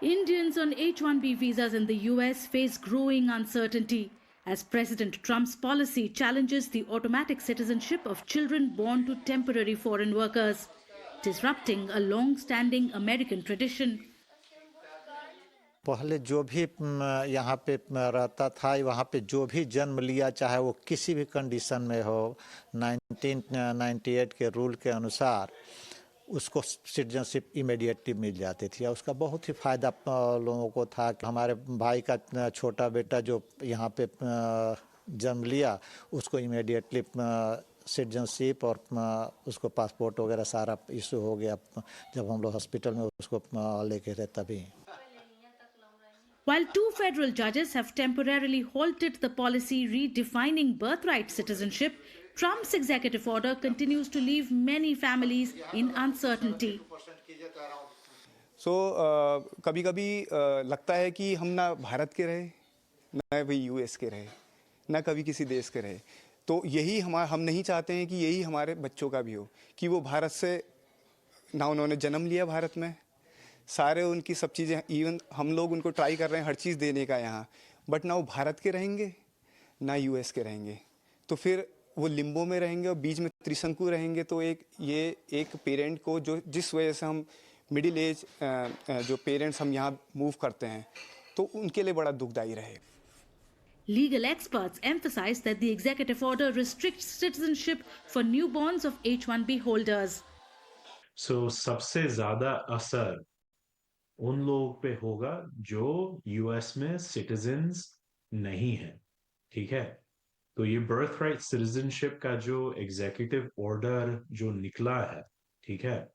Indians on H-1B visas in the US face growing uncertainty as President Trump's policy challenges the automatic citizenship of children born to temporary foreign workers, disrupting a long-standing American tradition. पहले जो भी यहाँ पे रहता था, वहाँ पे जो भी जन्म लिया, चाहे वो किसी भी कंडीशन में हो, 1998 के रूल के अनुसार उसको सिटीजनशिप इमीडिएटली मिल जाती थी। उसका बहुत ही फ़ायदा लोगों को था कि हमारे भाई का छोटा बेटा जो यहाँ पे जन्म लिया, उसको इमीडिएटली सिटीजनशिप और उसको पासपोर्ट वगैरह सारा इशू हो गया जब हम लोग हॉस्पिटल में उसको लेके थे तभी। While two federal judges have temporarily halted the policy redefining birthright citizenship, Trump's executive order continues to leave many families in uncertainty. कभी-कभी लगता है कि हम ना भारत के रहे, ना भी यूएस के रहे, ना कभी किसी देश के रहे। तो यही हम नहीं चाहते हैं कि यही हमारे बच्चों का भी हो कि वो भारत से ना उन्होंने जन्म लिया भारत में, सारे उनकी सब चीज़ें, इवन हम लोग उनको ट्राई कर रहे हैं हर चीज़ देने का यहाँ, बट ना वो भारत के रहेंगे ना यूएस के रहेंगे, तो फिर वो लिम्बो में रहेंगे और बीच में त्रिशंकु रहेंगे। तो ये एक पेरेंट को जो जिस वजह से हम मिडिल एज जो पेरेंट्स हम यहाँ मूव करते हैं, तो उनके लिए बड़ा दुखदायी रहे। Legal experts emphasize that the executive order restricts citizenship for newborns of H-1B holders. So सबसे ज़्यादा असर उन लोगों पे होगा जो यूएस में सिटीजन्स नहीं हैं, ठीक है? तो ये बर्थ राइट सिटीजनशिप का जो एग्जीक्यूटिव ऑर्डर जो निकला है, ठीक है,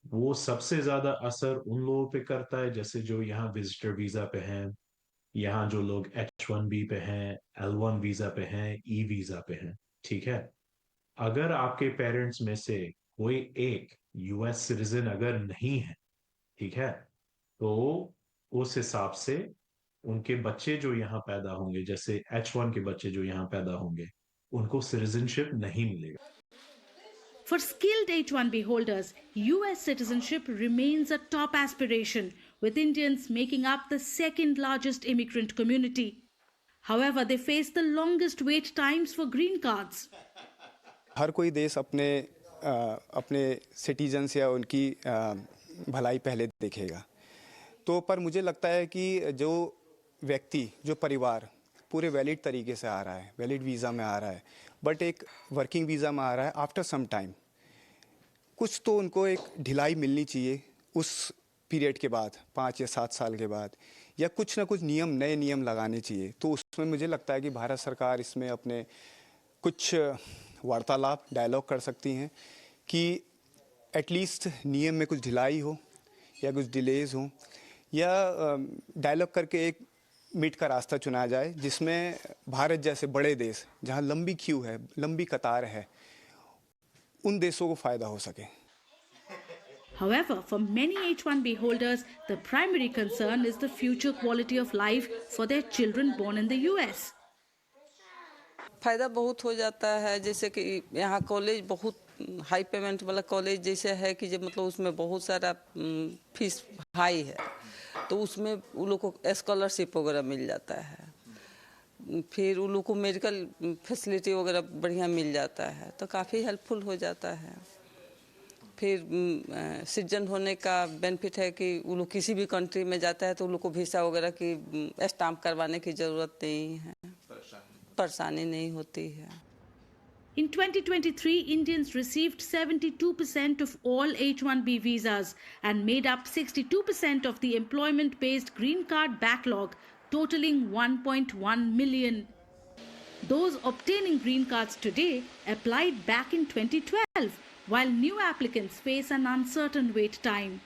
वो सबसे ज्यादा असर उन लोगों पे करता है जैसे जो यहाँ विजिटर वीजा पे हैं, यहाँ जो लोग H-1B पे हैं, L-1 वीजा पे हैं, ई वीजा पे हैं, ठीक है? अगर आपके पेरेंट्स में से कोई एक यूएस सिटीजन अगर नहीं है, ठीक है, तो उस हिसाब से उनके बच्चे जो यहाँ पैदा होंगे, जैसे H-1 के बच्चे जो यहाँ पैदा होंगे, उनको सिटीजनशिप नहीं मिलेगा। For skilled H-1B holders, US citizenship remains a top aspiration, with Indians making up the second largest immigrant community. However, they face the longest wait times for green cards. हर कोई देश अपने सिटीजन्स या उनकी भलाई पहले देखेगा। तो पर मुझे लगता है कि जो व्यक्ति, जो परिवार पूरे वैलिड तरीके से आ रहा है, वैलिड वीज़ा में आ रहा है, बट एक वर्किंग वीज़ा में आ रहा है, आफ्टर सम टाइम कुछ तो उनको एक ढिलाई मिलनी चाहिए उस पीरियड के बाद, 5 या 7 साल के बाद, या कुछ ना कुछ नए नियम लगाने चाहिए। तो उसमें मुझे लगता है कि भारत सरकार इसमें अपने कुछ वार्तालाप, डायलॉग कर सकती हैं कि एटलीस्ट नियम में कुछ ढिलाई हो या कुछ डिलेज हो, या डायलॉग करके एक मिट का रास्ता चुना जाए जिसमें भारत जैसे बड़े देश जहां लंबी क्यू है, लंबी कतार है, उन देशों को फायदा हो सके। However, for many H-1B holders, the primary concern is the future quality of life for their children born in the US. फायदा बहुत हो जाता है, जैसे कि यहाँ कॉलेज बहुत हाई पेमेंट वाला कॉलेज जैसे है कि जब मतलब उसमें बहुत सारा फीस हाई है, तो उसमें उन लोग को स्कॉलरशिप वगैरह मिल जाता है, फिर उन लोग को मेडिकल फैसिलिटी वगैरह बढ़िया मिल जाता है, तो काफ़ी हेल्पफुल हो जाता है। फिर सिटीजन होने का बेनिफिट है कि उन लोग किसी भी कंट्री में जाता है तो उन लोग को वीज़ा वगैरह की स्टाम्प करवाने की ज़रूरत नहीं है, परेशानी नहीं होती है। In 2023, Indians received 72% of all H-1B visas and made up 62% of the employment-based green card backlog, totaling 1.1 million. Those obtaining green cards today applied back in 2012, while new applicants face an uncertain wait time.